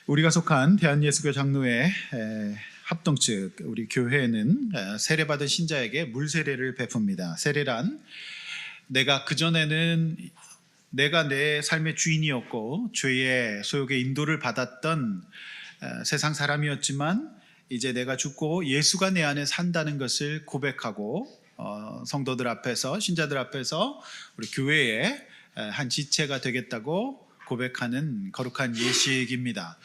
우리가 속한 대한예수교 장로회 합동 측 우리 교회는 세례받은 신자에게 물세례를 베풉니다. 세례란 내가 그전에는 내가 내 삶의 주인이었고 죄의 소욕의 인도를 받았던 세상 사람이었지만 이제 내가 죽고 예수가 내 안에 산다는 것을 고백하고 성도들 앞에서 신자들 앞에서 우리 교회의 한 지체가 되겠다고 고백하는 거룩한 예식입니다.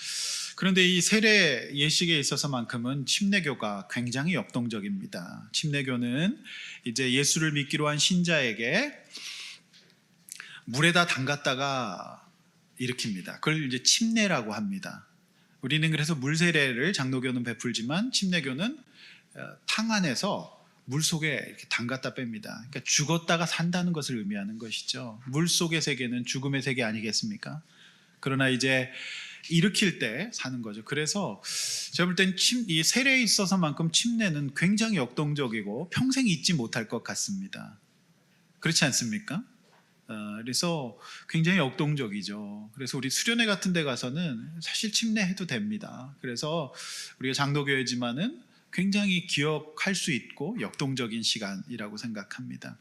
그런데 이 세례 예식에 있어서만큼은 침례교가 굉장히 역동적입니다. 침례교는 이제 예수를 믿기로 한 신자에게 물에다 담갔다가 일으킵니다. 그걸 이제 침례라고 합니다. 우리는 그래서 물세례를 장로교는 베풀지만 침례교는 탕 안에서 물 속에 이렇게 담갔다 뺍니다. 그러니까 죽었다가 산다는 것을 의미하는 것이죠. 물 속의 세계는 죽음의 세계 아니겠습니까? 그러나 이제 일으킬 때 사는 거죠. 그래서 제가 볼 땐 이 세례에 있어서만큼 침례는 굉장히 역동적이고 평생 잊지 못할 것 같습니다. 그렇지 않습니까? 그래서 굉장히 역동적이죠. 그래서 우리 수련회 같은 데 가서는 사실 침례해도 됩니다. 그래서 우리가 장로교회지만은 굉장히 기억할 수 있고 역동적인 시간이라고 생각합니다.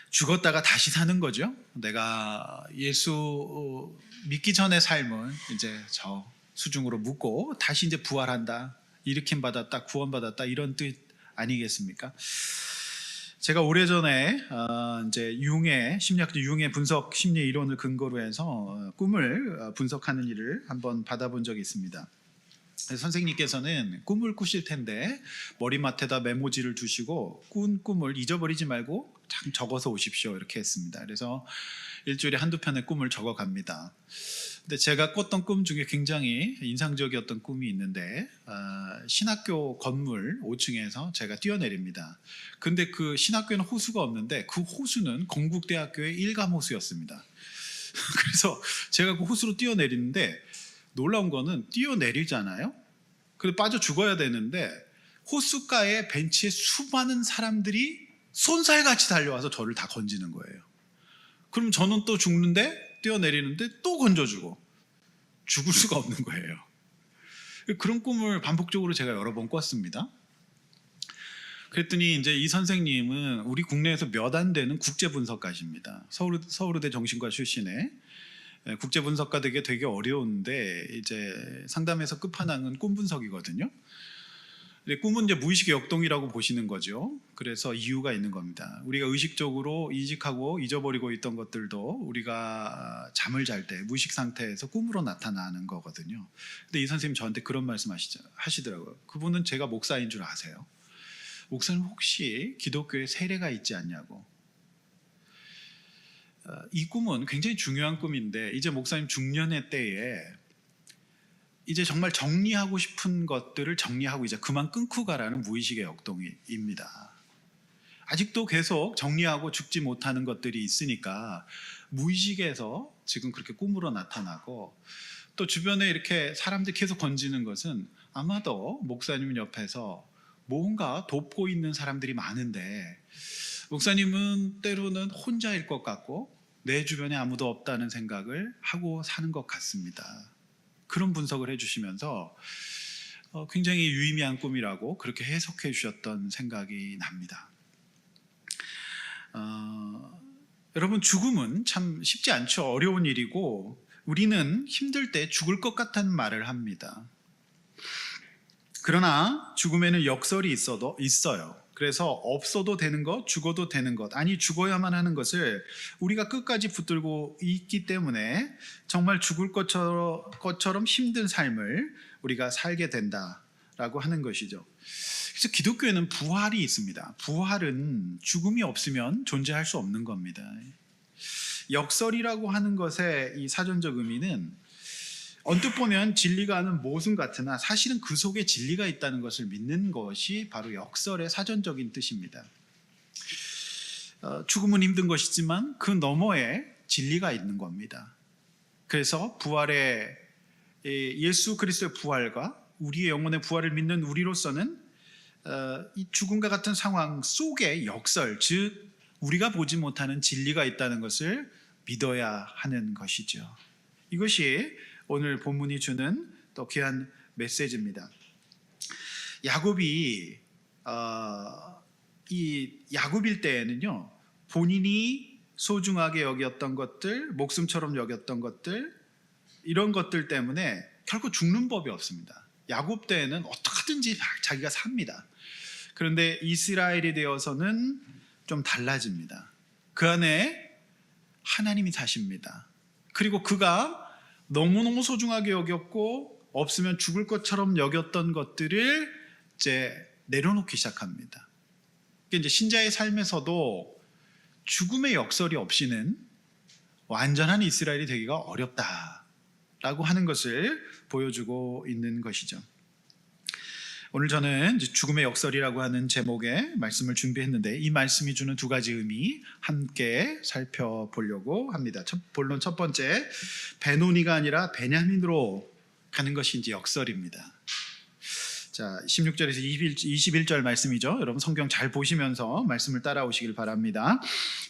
죽었다가 다시 사는 거죠. 내가 예수 믿기 전의 삶은 이제 저 수중으로 묻고 다시 이제 부활한다, 일으킴 받았다, 구원 받았다 이런 뜻 아니겠습니까? 제가 오래전에 이제 융의 심리학적 융의 분석 심리 이론을 근거로 해서 꿈을 분석하는 일을 한번 받아본 적이 있습니다. 선생님께서는 꿈을 꾸실 텐데 머리맡에다 메모지를 두시고 꾼 꿈을 잊어버리지 말고 참 적어서 오십시오 이렇게 했습니다. 그래서 일주일에 한두 편의 꿈을 적어갑니다. 근데 제가 꿨던 꿈 중에 굉장히 인상적이었던 꿈이 있는데 신학교 건물 5층에서 제가 뛰어내립니다. 근데 그 신학교에는 호수가 없는데 그 호수는 건국대학교의 일감호수였습니다. 그래서 제가 그 호수로 뛰어내리는데 놀라운 거는 뛰어내리잖아요. 그래서 빠져 죽어야 되는데 호숫가에 벤치에 수많은 사람들이 쏜살같이 달려와서 저를 다 건지는 거예요. 그럼 저는 또 죽는데 뛰어내리는데 또 건져주고 죽을 수가 없는 거예요. 그런 꿈을 반복적으로 제가 여러 번 꿨습니다. 그랬더니 이제 이 선생님은 우리 국내에서 몇 안 되는 국제 분석가십니다. 서울대 정신과 출신의 국제 분석가 되게 어려운데 이제 상담에서 끝판왕은 꿈 분석이거든요. 꿈은 이제 무의식의 역동이라고 보시는 거죠. 그래서 이유가 있는 겁니다. 우리가 의식적으로 인식하고 잊어버리고 있던 것들도 우리가 잠을 잘 때 무의식 상태에서 꿈으로 나타나는 거거든요. 근데 이 선생님 저한테 그런 말씀 하시더라고요. 그분은 제가 목사인 줄 아세요? 목사님 혹시 기독교에 세례가 있지 않냐고. 이 꿈은 굉장히 중요한 꿈인데 이제 목사님 중년의 때에 이제 정말 정리하고 싶은 것들을 정리하고 이제 그만 끊고 가라는 무의식의 역동입니다. 아직도 계속 정리하고 죽지 못하는 것들이 있으니까 무의식에서 지금 그렇게 꿈으로 나타나고 또 주변에 이렇게 사람들이 계속 건지는 것은 아마도 목사님 옆에서 뭔가 돕고 있는 사람들이 많은데 목사님은 때로는 혼자일 것 같고 내 주변에 아무도 없다는 생각을 하고 사는 것 같습니다. 그런 분석을 해주시면서 굉장히 유의미한 꿈이라고 그렇게 해석해 주셨던 생각이 납니다. 여러분 죽음은 참 쉽지 않죠. 어려운 일이고 우리는 힘들 때 죽을 것 같다는 말을 합니다. 그러나 죽음에는 역설이 있어요. 그래서 없어도 되는 것, 죽어도 되는 것, 아니 죽어야만 하는 것을 우리가 끝까지 붙들고 있기 때문에 정말 죽을 것처럼 힘든 삶을 우리가 살게 된다라고 하는 것이죠. 그래서 기독교에는 부활이 있습니다. 부활은 죽음이 없으면 존재할 수 없는 겁니다. 역설이라고 하는 것의 이 사전적 의미는 언뜻 보면 진리가 아는 모순 같으나 사실은 그 속에 진리가 있다는 것을 믿는 것이 바로 역설의 사전적인 뜻입니다. 죽음은 힘든 것이지만 그 너머에 진리가 있는 겁니다. 그래서 부활의 예수 그리스도의 부활과 우리의 영혼의 부활을 믿는 우리로서는 이 죽음과 같은 상황 속에 역설, 즉 우리가 보지 못하는 진리가 있다는 것을 믿어야 하는 것이죠. 이것이 오늘 본문이 주는 또 귀한 메시지입니다. 야곱이 이 야곱일 때에는요, 본인이 소중하게 여겼던 것들, 목숨처럼 여겼던 것들, 이런 것들 때문에 결코 죽는 법이 없습니다. 야곱 때에는 어떻게든지 자기가 삽니다. 그런데 이스라엘이 되어서는 좀 달라집니다. 그 안에 하나님이 사십니다. 그리고 그가 너무너무 소중하게 여겼고 없으면 죽을 것처럼 여겼던 것들을 이제 내려놓기 시작합니다. 이제 신자의 삶에서도 죽음의 역설이 없이는 완전한 이스라엘이 되기가 어렵다라고 하는 것을 보여주고 있는 것이죠. 오늘 저는 죽음의 역설이라고 하는 제목의 말씀을 준비했는데, 이 말씀이 주는 두 가지 의미 함께 살펴보려고 합니다. 본론 첫 번째, 베노니가 아니라 베냐민으로 가는 것이 이제 역설입니다. 자, 16절에서 21절 말씀이죠. 여러분 성경 잘 보시면서 말씀을 따라오시길 바랍니다.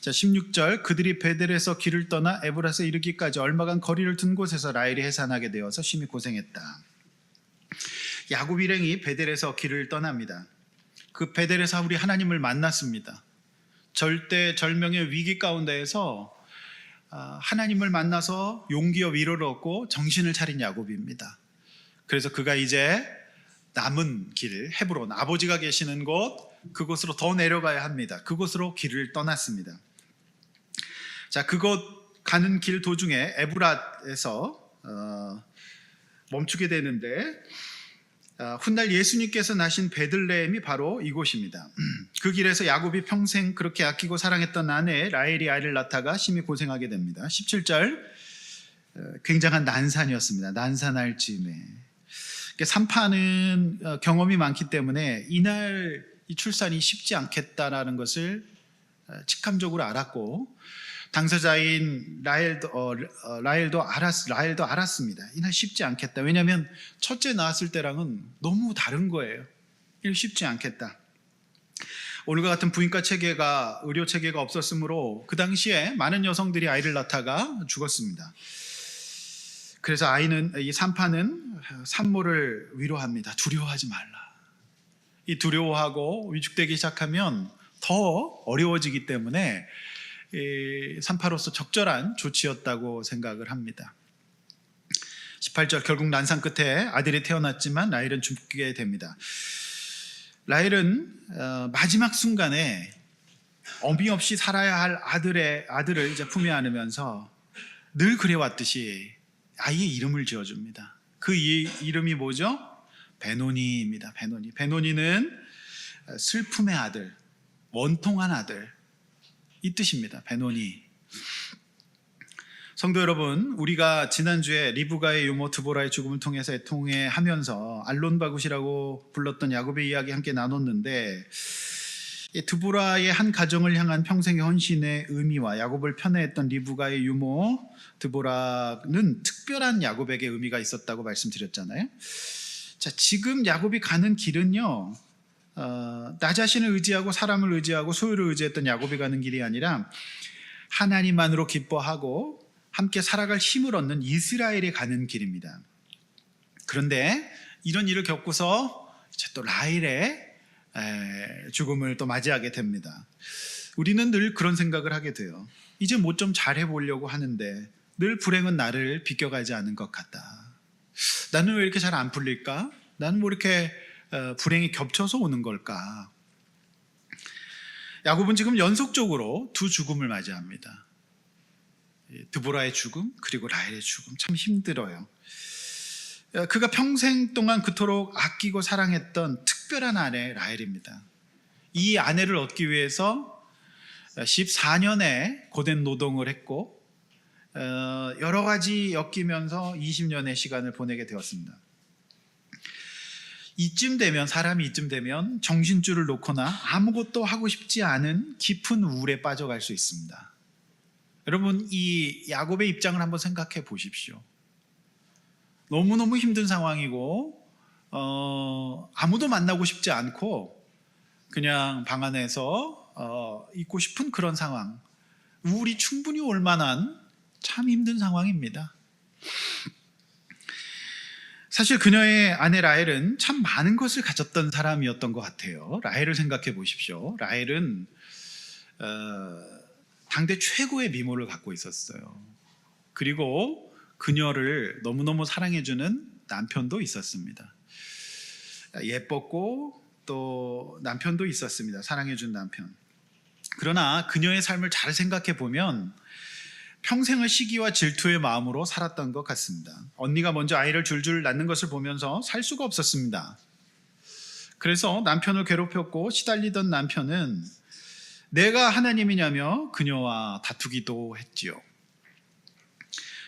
자, 16절, 그들이 베델에서 길을 떠나 에브라스에 이르기까지 얼마간 거리를 둔 곳에서 라헬이 해산하게 되어서 심히 고생했다. 야곱 일행이 베델에서 길을 떠납니다. 그 베델에서 우리 하나님을 만났습니다. 절대절명의 위기 가운데에서 하나님을 만나서 용기와 위로를 얻고 정신을 차린 야곱입니다. 그래서 그가 이제 남은 길, 헤브론, 아버지가 계시는 곳, 그곳으로 더 내려가야 합니다. 그곳으로 길을 떠났습니다. 자, 그곳 가는 길 도중에 에브랏에서 멈추게 되는데, 훗날 예수님께서 나신 베들레헴이 바로 이곳입니다. 그 길에서 야곱이 평생 그렇게 아끼고 사랑했던 아내 라헬이 아이를 낳다가 심히 고생하게 됩니다. 17절, 굉장한 난산이었습니다. 난산할 즈음에. 산파는 경험이 많기 때문에 이날 이 출산이 쉽지 않겠다라는 것을 직감적으로 알았고, 당사자인 라헬도 알았습니다. 이날 쉽지 않겠다. 왜냐하면 첫째 낳았을 때랑은 너무 다른 거예요. 이날 쉽지 않겠다. 오늘과 같은 부인과 체계가, 의료 체계가 없었으므로 그 당시에 많은 여성들이 아이를 낳다가 죽었습니다. 그래서 이 산파는 산모를 위로합니다. 두려워하지 말라. 이 두려워하고 위축되기 시작하면 더 어려워지기 때문에 산파로서 적절한 조치였다고 생각을 합니다. 18절, 결국 난산 끝에 아들이 태어났지만 라헬은 죽게 됩니다. 라헬은 마지막 순간에 어미 없이 살아야 할 아들을 이제 품에 안으면서 늘 그래왔듯이 아이의 이름을 지어줍니다. 그 이름이 뭐죠? 베노니입니다. 베노니는 슬픔의 아들, 원통한 아들, 이 뜻입니다. 베노니. 성도 여러분, 우리가 지난주에 리브가의 유모 드보라의 죽음을 통해서 애통해하면서 알론바굿이라고 불렀던 야곱의 이야기 함께 나눴는데, 드보라의 한 가정을 향한 평생의 헌신의 의미와 야곱을 편애했던 리브가의 유모 드보라는 특별한 야곱에게 의미가 있었다고 말씀드렸잖아요. 자, 지금 야곱이 가는 길은요, 나 자신을 의지하고 사람을 의지하고 소유를 의지했던 야곱이 가는 길이 아니라 하나님만으로 기뻐하고 함께 살아갈 힘을 얻는 이스라엘이 가는 길입니다. 그런데 이런 일을 겪고서 이제 또 라헬의 죽음을 또 맞이하게 됩니다. 우리는 늘 그런 생각을 하게 돼요. 이제 뭐 좀 잘해보려고 하는데 늘 불행은 나를 비껴가지 않은 것 같다. 나는 왜 이렇게 잘 안 풀릴까? 나는 뭐 이렇게 불행이 겹쳐서 오는 걸까? 야곱은 지금 연속적으로 두 죽음을 맞이합니다. 드보라의 죽음, 그리고 라헬의 죽음. 참 힘들어요. 그가 평생 동안 그토록 아끼고 사랑했던 특별한 아내 라헬입니다. 이 아내를 얻기 위해서 14년의 고된 노동을 했고 여러 가지 엮이면서 20년의 시간을 보내게 되었습니다. 사람이 이쯤 되면 정신줄을 놓거나 아무것도 하고 싶지 않은 깊은 우울에 빠져갈 수 있습니다. 여러분, 이 야곱의 입장을 한번 생각해 보십시오. 너무너무 힘든 상황이고 아무도 만나고 싶지 않고 그냥 방 안에서 있고 싶은 그런 상황, 우울이 충분히 올 만한 참 힘든 상황입니다. 사실 그녀의 아내 라헬은 참 많은 것을 가졌던 사람이었던 것 같아요. 라헬을 생각해 보십시오. 라헬은 당대 최고의 미모를 갖고 있었어요. 그리고 그녀를 너무너무 사랑해주는 남편도 있었습니다. 예뻤고 또 남편도 있었습니다. 사랑해준 남편. 그러나 그녀의 삶을 잘 생각해 보면 평생을 시기와 질투의 마음으로 살았던 것 같습니다. 언니가 먼저 아이를 줄줄 낳는 것을 보면서 살 수가 없었습니다. 그래서 남편을 괴롭혔고 시달리던 남편은 내가 하나님이냐며 그녀와 다투기도 했지요.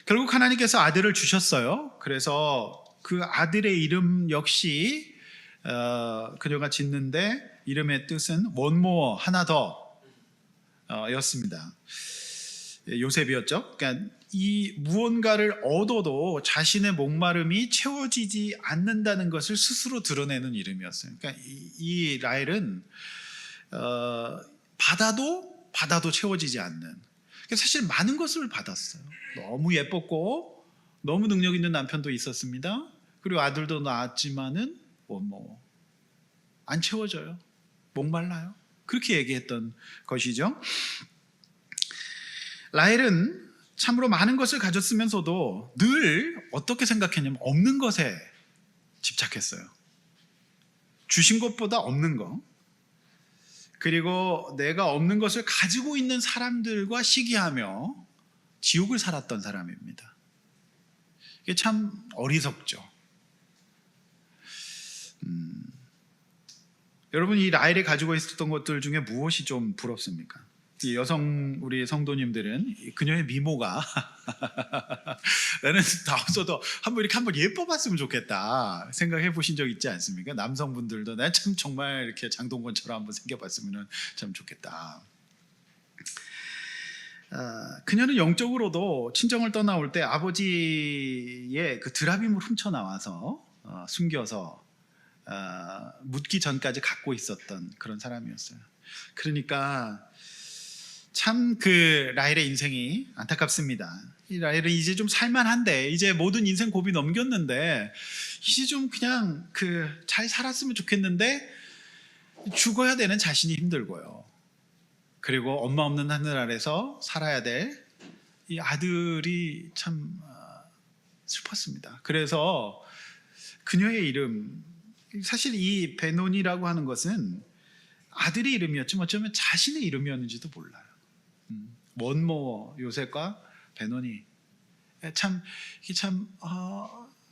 결국 하나님께서 아들을 주셨어요. 그래서 그 아들의 이름 역시 그녀가 짓는데 이름의 뜻은 원모어 하나 더 였습니다. 요셉이었죠. 그러니까 이 무언가를 얻어도 자신의 목마름이 채워지지 않는다는 것을 스스로 드러내는 이름이었어요. 그러니까 이 라헬은 받아도 채워지지 않는. 그러니까 사실 많은 것을 받았어요. 너무 예뻤고 너무 능력 있는 남편도 있었습니다. 그리고 아들도 낳았지만은 안 채워져요. 목말라요. 그렇게 얘기했던 것이죠. 라헬은 참으로 많은 것을 가졌으면서도 늘 어떻게 생각했냐면 없는 것에 집착했어요. 주신 것보다 없는 것. 그리고 내가 없는 것을 가지고 있는 사람들과 시기하며 지옥을 살았던 사람입니다. 이게 참 어리석죠. 여러분, 이 라헬이 가지고 있었던 것들 중에 무엇이 좀 부럽습니까? 이 우리 성도님들은 그녀의 미모가 나는 다 없어도 한번 예뻐봤으면 좋겠다 생각해 보신 적 있지 않습니까? 남성분들도 난 참 정말 이렇게 장동건처럼 한번 생겨봤으면 참 좋겠다. 그녀는 영적으로도 친정을 떠나올 때 아버지의 그 드라빔을 훔쳐 나와서 숨겨서 묻기 전까지 갖고 있었던 그런 사람이었어요. 그러니까 참 그 라헬의 인생이 안타깝습니다. 이 라헬은 이제 좀 살만한데, 이제 모든 인생 고비 넘겼는데 이제 좀 그냥 잘 살았으면 좋겠는데 죽어야 되는 자신이 힘들고요. 그리고 엄마 없는 하늘 아래서 살아야 될 이 아들이 참 슬펐습니다. 그래서 그녀의 이름, 사실 이 베논이라고 하는 것은 아들의 이름이었지만 어쩌면 자신의 이름이었는지도 몰라요. 원모 요셉과 베논이 참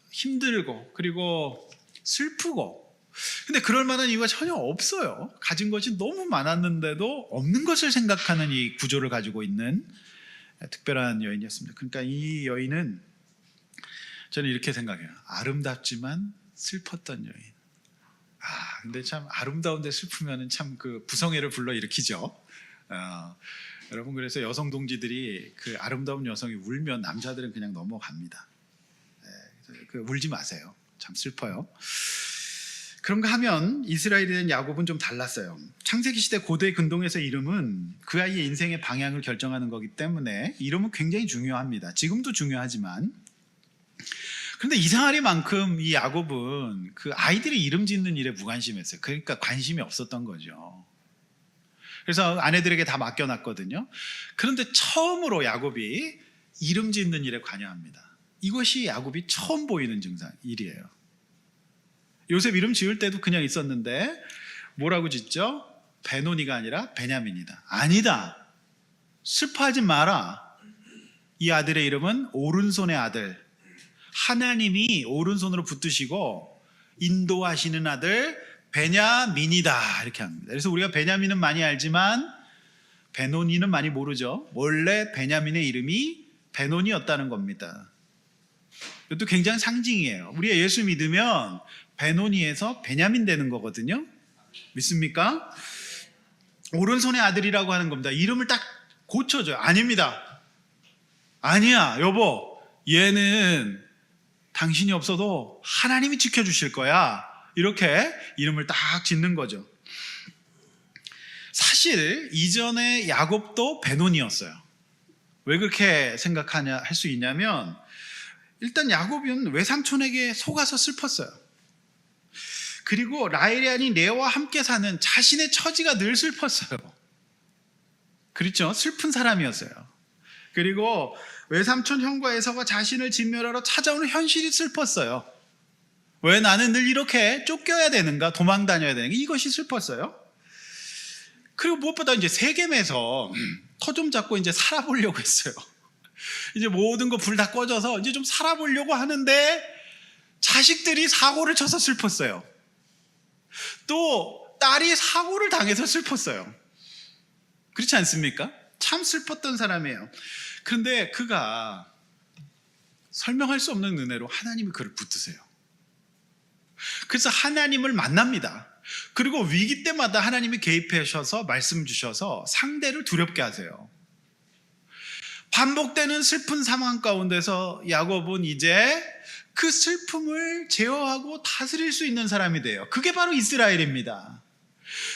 힘들고 그리고 슬프고, 근데 그럴 만한 이유가 전혀 없어요. 가진 것이 너무 많았는데도 없는 것을 생각하는 이 구조를 가지고 있는 특별한 여인이었습니다. 그러니까 이 여인은 저는 이렇게 생각해요. 아름답지만 슬펐던 여인. 근데 참 아름다운데 슬프면은 참 그 부성애를 불러일으키죠. 여러분, 그래서 여성 동지들이 그 아름다운 여성이 울면 남자들은 그냥 넘어갑니다. 울지 마세요. 참 슬퍼요. 그런가 하면 이스라엘에 대한 야곱은 좀 달랐어요. 창세기 시대 고대 근동에서 이름은 그 아이의 인생의 방향을 결정하는 거기 때문에 이름은 굉장히 중요합니다. 지금도 중요하지만, 그런데 이상하리만큼 이 야곱은 그 아이들의 이름 짓는 일에 무관심했어요. 그러니까 관심이 없었던 거죠. 그래서 아내들에게 다 맡겨놨거든요. 그런데 처음으로 야곱이 이름 짓는 일에 관여합니다. 이것이 야곱이 처음 보이는 일이에요. 요셉 이름 지을 때도 그냥 있었는데 뭐라고 짓죠? 베노니가 아니라 베냐민이다. 아니다. 슬퍼하지 마라. 이 아들의 이름은 오른손의 아들. 하나님이 오른손으로 붙드시고 인도하시는 아들 베냐민이다, 이렇게 합니다. 그래서 우리가 베냐민은 많이 알지만 베노니는 많이 모르죠. 원래 베냐민의 이름이 베노니였다는 겁니다. 이것도 굉장히 상징이에요. 우리가 예수 믿으면 베노니에서 베냐민 되는 거거든요. 믿습니까? 오른손의 아들이라고 하는 겁니다. 이름을 딱 고쳐줘요. 아닙니다. 아니야, 여보. 얘는 당신이 없어도 하나님이 지켜주실 거야. 이렇게 이름을 딱 짓는 거죠. 사실 이전에 야곱도 베논이었어요. 왜 그렇게 생각하냐 할 수 있냐면, 일단 야곱은 외삼촌에게 속아서 슬펐어요. 그리고 라헬이 아닌 레아와 함께 사는 자신의 처지가 늘 슬펐어요. 그렇죠? 슬픈 사람이었어요. 그리고 외삼촌 형과 에서가 자신을 진멸하러 찾아오는 현실이 슬펐어요. 왜 나는 늘 이렇게 쫓겨야 되는가, 도망 다녀야 되는가, 이것이 슬펐어요. 그리고 무엇보다 이제 세겜에서 터 좀 잡고 이제 살아보려고 했어요. 이제 모든 거 불 다 꺼져서 이제 좀 살아보려고 하는데 자식들이 사고를 쳐서 슬펐어요. 또 딸이 사고를 당해서 슬펐어요. 그렇지 않습니까? 참 슬펐던 사람이에요. 그런데 그가 설명할 수 없는 은혜로 하나님이 그를 붙드세요. 그래서 하나님을 만납니다. 그리고 위기 때마다 하나님이 개입하셔서 말씀 주셔서 상대를 두렵게 하세요. 반복되는 슬픈 상황 가운데서 야곱은 이제 그 슬픔을 제어하고 다스릴 수 있는 사람이 돼요. 그게 바로 이스라엘입니다.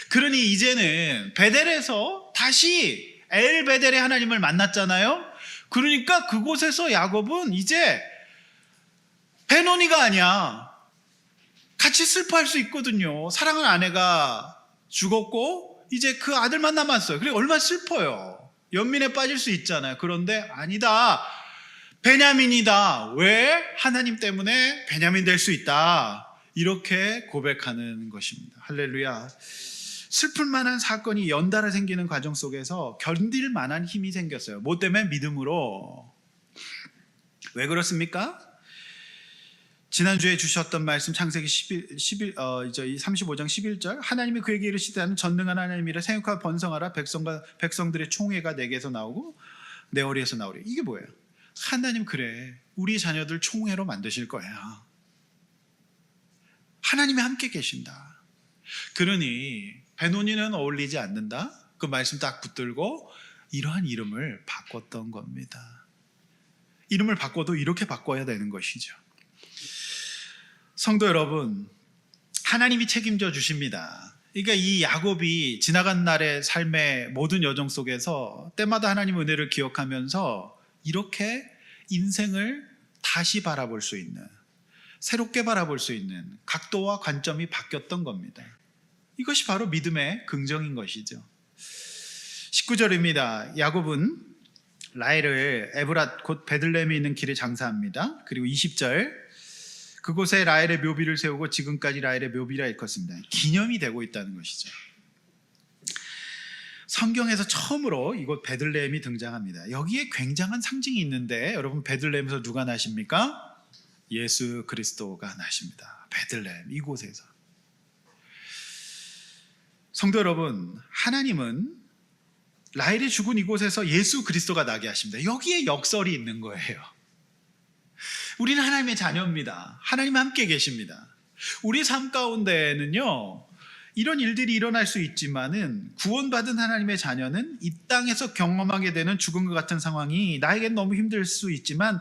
그러니 이제는 베델에서 다시 엘 베델의 하나님을 만났잖아요. 그러니까 그곳에서 야곱은 이제 베노니가 아니야. 같이 슬퍼할 수 있거든요. 사랑하는 아내가 죽었고 이제 그 아들만 남았어요. 그리고 얼마나 슬퍼요. 연민에 빠질 수 있잖아요. 그런데 아니다. 베냐민이다. 왜? 하나님 때문에 베냐민 될 수 있다. 이렇게 고백하는 것입니다. 할렐루야. 슬플 만한 사건이 연달아 생기는 과정 속에서 견딜 만한 힘이 생겼어요. 뭐 때문에? 믿음으로. 왜 그렇습니까? 지난주에 주셨던 말씀 창세기 35장 11절 하나님이 그에게 이르시되 나는 전능한 하나님이라 생육하고 번성하라 백성들의 총회가 내게서 나오고 내 허리에서 나오리. 이게 뭐예요? 하나님 그래 우리 자녀들 총회로 만드실 거야. 하나님이 함께 계신다. 그러니 베노니는 어울리지 않는다. 그 말씀 딱 붙들고 이러한 이름을 바꿨던 겁니다. 이름을 바꿔도 이렇게 바꿔야 되는 것이죠. 성도 여러분, 하나님이 책임져 주십니다. 그러니까 이 야곱이 지나간 날의 삶의 모든 여정 속에서 때마다 하나님의 은혜를 기억하면서 이렇게 인생을 다시 바라볼 수 있는, 새롭게 바라볼 수 있는 각도와 관점이 바뀌었던 겁니다. 이것이 바로 믿음의 긍정인 것이죠. 19절입니다. 야곱은 라헬을 에브랏 곧 베들레헴에 있는 길에 장사합니다. 그리고 20절 그곳에 라헬의 묘비를 세우고 지금까지 라헬의 묘비라 일컫습니다. 기념이 되고 있다는 것이죠. 성경에서 처음으로 이곳 베들레헴이 등장합니다. 여기에 굉장한 상징이 있는데 여러분 베들레헴에서 누가 나십니까? 예수 그리스도가 나십니다. 베들레헴 이곳에서. 성도 여러분, 하나님은 라헬이 죽은 이곳에서 예수 그리스도가 나게 하십니다. 여기에 역설이 있는 거예요. 우리는 하나님의 자녀입니다. 하나님 함께 계십니다. 우리 삶 가운데에는요 이런 일들이 일어날 수 있지만은 구원받은 하나님의 자녀는 이 땅에서 경험하게 되는 죽음과 같은 상황이 나에겐 너무 힘들 수 있지만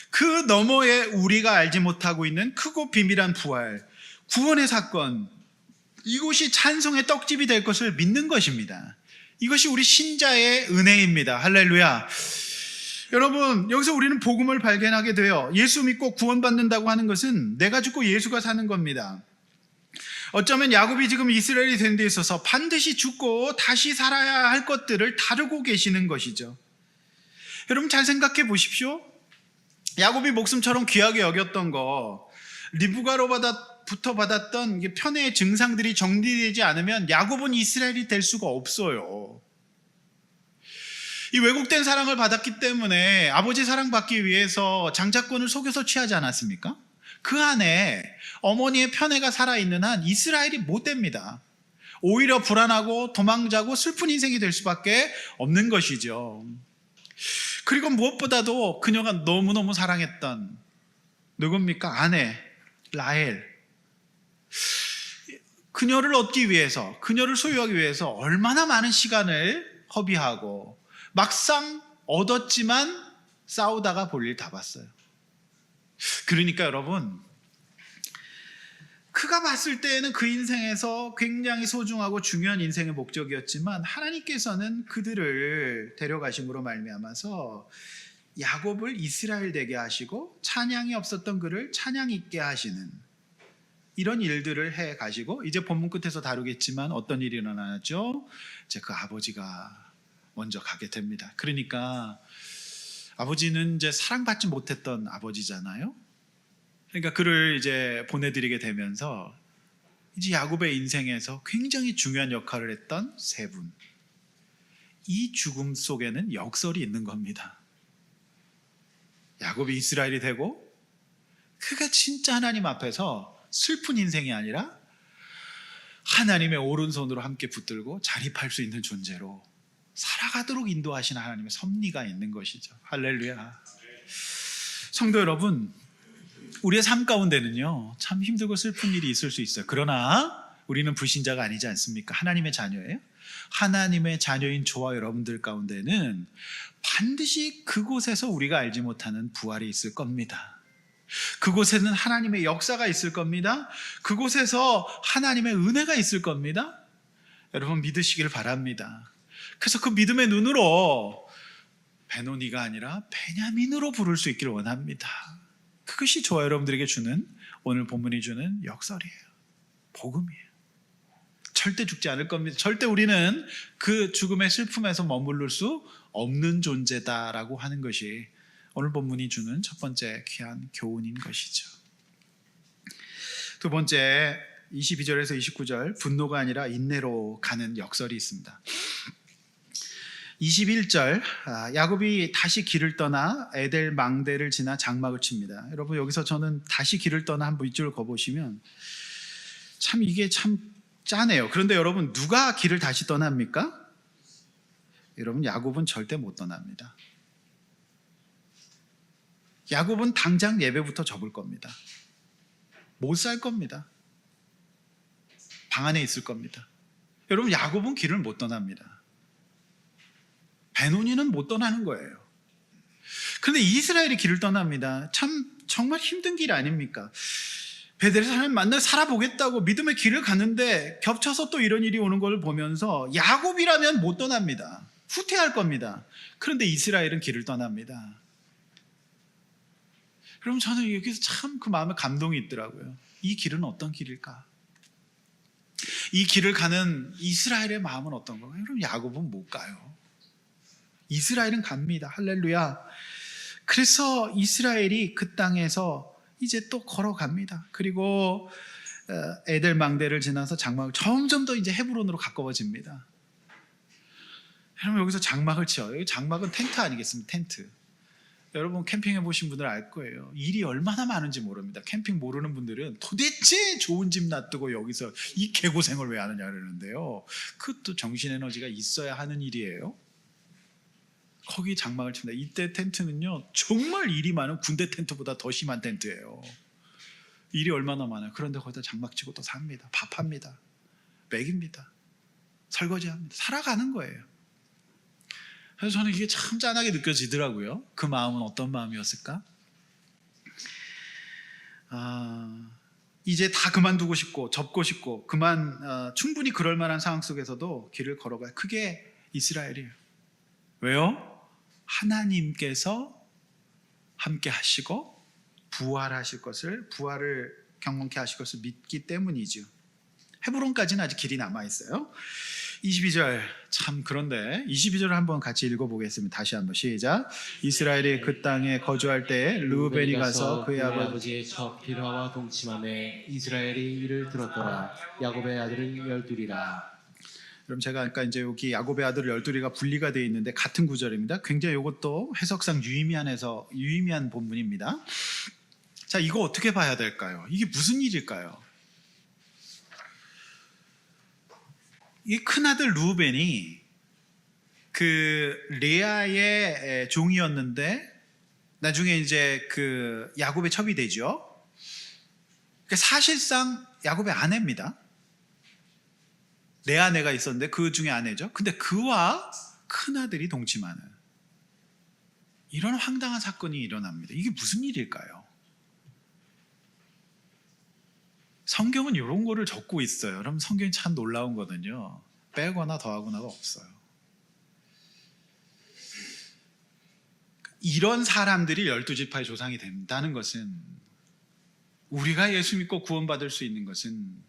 그 너머에 우리가 알지 못하고 있는 크고 비밀한 부활, 구원의 사건, 이곳이 찬송의 떡집이 될 것을 믿는 것입니다. 이것이 우리 신자의 은혜입니다. 할렐루야. 여러분, 여기서 우리는 복음을 발견하게 돼요. 예수 믿고 구원받는다고 하는 것은 내가 죽고 예수가 사는 겁니다. 어쩌면 야곱이 지금 이스라엘이 된 데 있어서 반드시 죽고 다시 살아야 할 것들을 다루고 계시는 것이죠. 여러분 잘 생각해 보십시오. 야곱이 목숨처럼 귀하게 여겼던 거, 리브가로부터 받았던 편애의 증상들이 정리되지 않으면 야곱은 이스라엘이 될 수가 없어요. 이 왜곡된 사랑을 받았기 때문에 아버지 사랑받기 위해서 장자권을 속여서 취하지 않았습니까? 그 안에 어머니의 편애가 살아있는 한 이스라엘이 못 됩니다. 오히려 불안하고 도망자고 슬픈 인생이 될 수밖에 없는 것이죠. 그리고 무엇보다도 그녀가 너무너무 사랑했던 누굽니까? 아내 라헬. 그녀를 얻기 위해서, 그녀를 소유하기 위해서 얼마나 많은 시간을 허비하고 막상 얻었지만 싸우다가 볼일 다 봤어요. 그러니까 여러분, 그가 봤을 때에는 그 인생에서 굉장히 소중하고 중요한 인생의 목적이었지만 하나님께서는 그들을 데려가심으로 말미암아서 야곱을 이스라엘 되게 하시고 찬양이 없었던 그를 찬양 있게 하시는 이런 일들을 해 가시고, 이제 본문 끝에서 다루겠지만 어떤 일이 일어나죠? 이제 그 아버지가 먼저 가게 됩니다. 그러니까 아버지는 이제 사랑받지 못했던 아버지잖아요. 그러니까 그를 이제 보내드리게 되면서 이제 야곱의 인생에서 굉장히 중요한 역할을 했던 세 분, 이 죽음 속에는 역설이 있는 겁니다. 야곱이 이스라엘이 되고 그가 진짜 하나님 앞에서 슬픈 인생이 아니라 하나님의 오른손으로 함께 붙들고 자립할 수 있는 존재로 살아가도록 인도하시는 하나님의 섭리가 있는 것이죠. 할렐루야. 성도 여러분, 우리의 삶 가운데는요 참 힘들고 슬픈 일이 있을 수 있어요. 그러나 우리는 불신자가 아니지 않습니까? 하나님의 자녀예요. 하나님의 자녀인 저와 여러분들 가운데는 반드시 그곳에서 우리가 알지 못하는 부활이 있을 겁니다. 그곳에는 하나님의 역사가 있을 겁니다. 그곳에서 하나님의 은혜가 있을 겁니다. 여러분 믿으시길 바랍니다. 그래서 그 믿음의 눈으로 베노니가 아니라 베냐민으로 부를 수 있기를 원합니다. 그것이 저와 여러분들에게 주는, 오늘 본문이 주는 역설이에요. 복음이에요. 절대 죽지 않을 겁니다. 절대 우리는 그 죽음의 슬픔에서 머무를 수 없는 존재다라고 하는 것이 오늘 본문이 주는 첫 번째 귀한 교훈인 것이죠. 두 번째, 22절에서 29절, 분노가 아니라 인내로 가는 역설이 있습니다. 21절, 야곱이 다시 길을 떠나 에델 망대를 지나 장막을 칩니다. 여러분 여기서 저는 다시 길을 떠나 한번 이쪽을 거보시면 참 이게 참 짜네요. 그런데 여러분 누가 길을 다시 떠납니까? 여러분 야곱은 절대 못 떠납니다. 야곱은 당장 예배부터 접을 겁니다. 못 살 겁니다. 방 안에 있을 겁니다. 여러분 야곱은 길을 못 떠납니다. 베노니는 못 떠나는 거예요. 그런데 이스라엘이 길을 떠납니다. 참 정말 힘든 길 아닙니까? 베델에서 하나님 만나 살아보겠다고 믿음의 길을 갔는데 겹쳐서 또 이런 일이 오는 걸 보면서 야곱이라면 못 떠납니다. 후퇴할 겁니다. 그런데 이스라엘은 길을 떠납니다. 그럼 저는 여기서 참 그 마음에 감동이 있더라고요. 이 길은 어떤 길일까? 이 길을 가는 이스라엘의 마음은 어떤 건가요? 여러분 야곱은 못 가요. 이스라엘은 갑니다. 할렐루야. 그래서 이스라엘이 그 땅에서 이제 또 걸어갑니다. 그리고 에델 망대를 지나서 장막을 점점 더 이제 헤브론으로 가까워집니다. 여러분 여기서 장막을 치어요. 장막은 텐트 아니겠습니까? 텐트. 여러분 캠핑해 보신 분들 알 거예요. 일이 얼마나 많은지 모릅니다. 캠핑 모르는 분들은 도대체 좋은 집 놔두고 여기서 이 개고생을 왜 하느냐 그러는데요. 그것도 정신에너지가 있어야 하는 일이에요. 거기 장막을 칩니다. 이때 텐트는요 정말 일이 많은 군대 텐트보다 더 심한 텐트예요. 일이 얼마나 많아요. 그런데 거기다 장막 치고 또 삽니다. 밥합니다. 먹입니다. 설거지합니다. 살아가는 거예요. 그래서 저는 이게 참 짠하게 느껴지더라고요. 그 마음은 어떤 마음이었을까? 이제 다 그만두고 싶고 접고 싶고 충분히 그럴 만한 상황 속에서도 길을 걸어가요. 그게 이스라엘이에요. 왜요? 하나님께서 함께 하시고 부활을 경험케 하실 것을 믿기 때문이죠. 헤브론까지는 아직 길이 남아있어요. 22절 참 그런데 22절을 한번 같이 읽어보겠습니다. 다시 한번 시작. 이스라엘이 그 땅에 거주할 때에 르우벤이 가서 그의 아버지의 첫 빌하와 동침함에 이스라엘이 이를 들었더라. 야곱의 아들은 12이라. 그럼 제가 아까 이제 여기 야곱의 아들 12이가 분리가 되어 있는데 같은 구절입니다. 굉장히 이것도 해석상 유의미한 본문입니다. 자, 이거 어떻게 봐야 될까요? 이게 무슨 일일까요? 이 큰아들 루벤이 그 레아의 종이었는데 나중에 이제 그 야곱의 첩이 되죠. 사실상 야곱의 아내입니다. 내 아내가 있었는데 그 중에 아내죠. 근데 그와 큰아들이 동침하는 이런 황당한 사건이 일어납니다. 이게 무슨 일일까요? 성경은 이런 거를 적고 있어요. 여러분 성경이 참 놀라운 거는요. 빼거나 더하거나가 없어요. 이런 사람들이 12지파의 조상이 된다는 것은, 우리가 예수 믿고 구원받을 수 있는 것은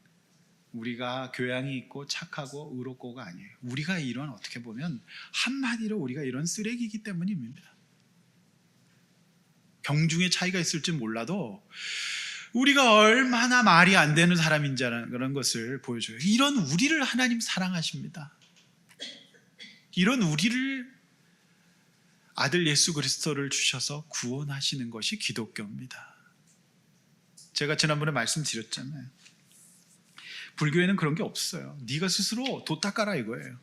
우리가 교양이 있고 착하고 의롭고가 아니에요. 우리가 이런, 어떻게 보면 한마디로 우리가 이런 쓰레기이기 때문입니다. 경중의 차이가 있을지 몰라도 우리가 얼마나 말이 안 되는 사람인지라는 그런 것을 보여줘요. 이런 우리를 하나님 사랑하십니다. 이런 우리를 아들 예수 그리스도를 주셔서 구원하시는 것이 기독교입니다. 제가 지난번에 말씀드렸잖아요. 불교에는 그런 게 없어요. 네가 스스로 도 닦아라 이거예요.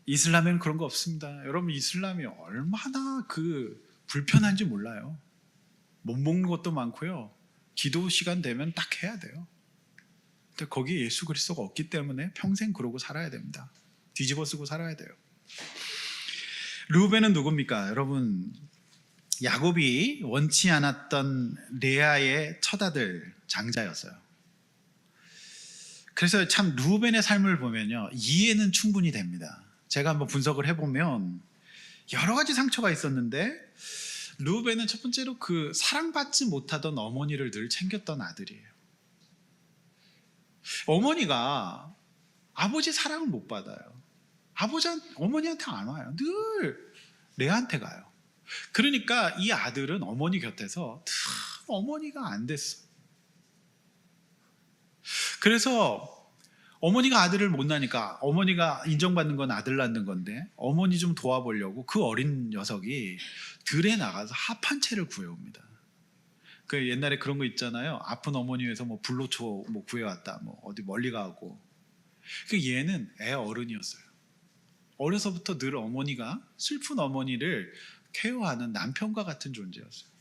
이슬람에는 그런 거 없습니다. 여러분, 이슬람이 얼마나 불편한지 몰라요. 못 먹는 것도 많고요. 기도 시간 되면 딱 해야 돼요. 근데 거기에 예수 그리스도가 없기 때문에 평생 그러고 살아야 됩니다. 뒤집어 쓰고 살아야 돼요. 르우벤은 누굽니까? 여러분, 야곱이 원치 않았던 레아의 첫아들 장자였어요. 그래서 참 르우벤의 삶을 보면요, 이해는 충분히 됩니다. 제가 한번 분석을 해보면 여러 가지 상처가 있었는데, 르우벤은 첫 번째로 사랑받지 못하던 어머니를 늘 챙겼던 아들이에요. 어머니가 아버지 사랑을 못 받아요. 어머니한테 안 와요. 늘 레아한테 가요. 그러니까 이 아들은 어머니 곁에서 늘 어머니가 안 됐어. 그래서 어머니가 아들을 못 낳으니까, 어머니가 인정받는 건 아들 낳는 건데 어머니 좀 도와보려고 그 어린 녀석이 들에 나가서 합한채를 구해옵니다. 그 옛날에 그런 거 있잖아요. 아픈 어머니 위해서 불로초 구해왔다, 어디 멀리 가고. 얘는 애 어른이었어요. 어려서부터 늘 어머니가, 슬픈 어머니를 케어하는 남편과 같은 존재였어요.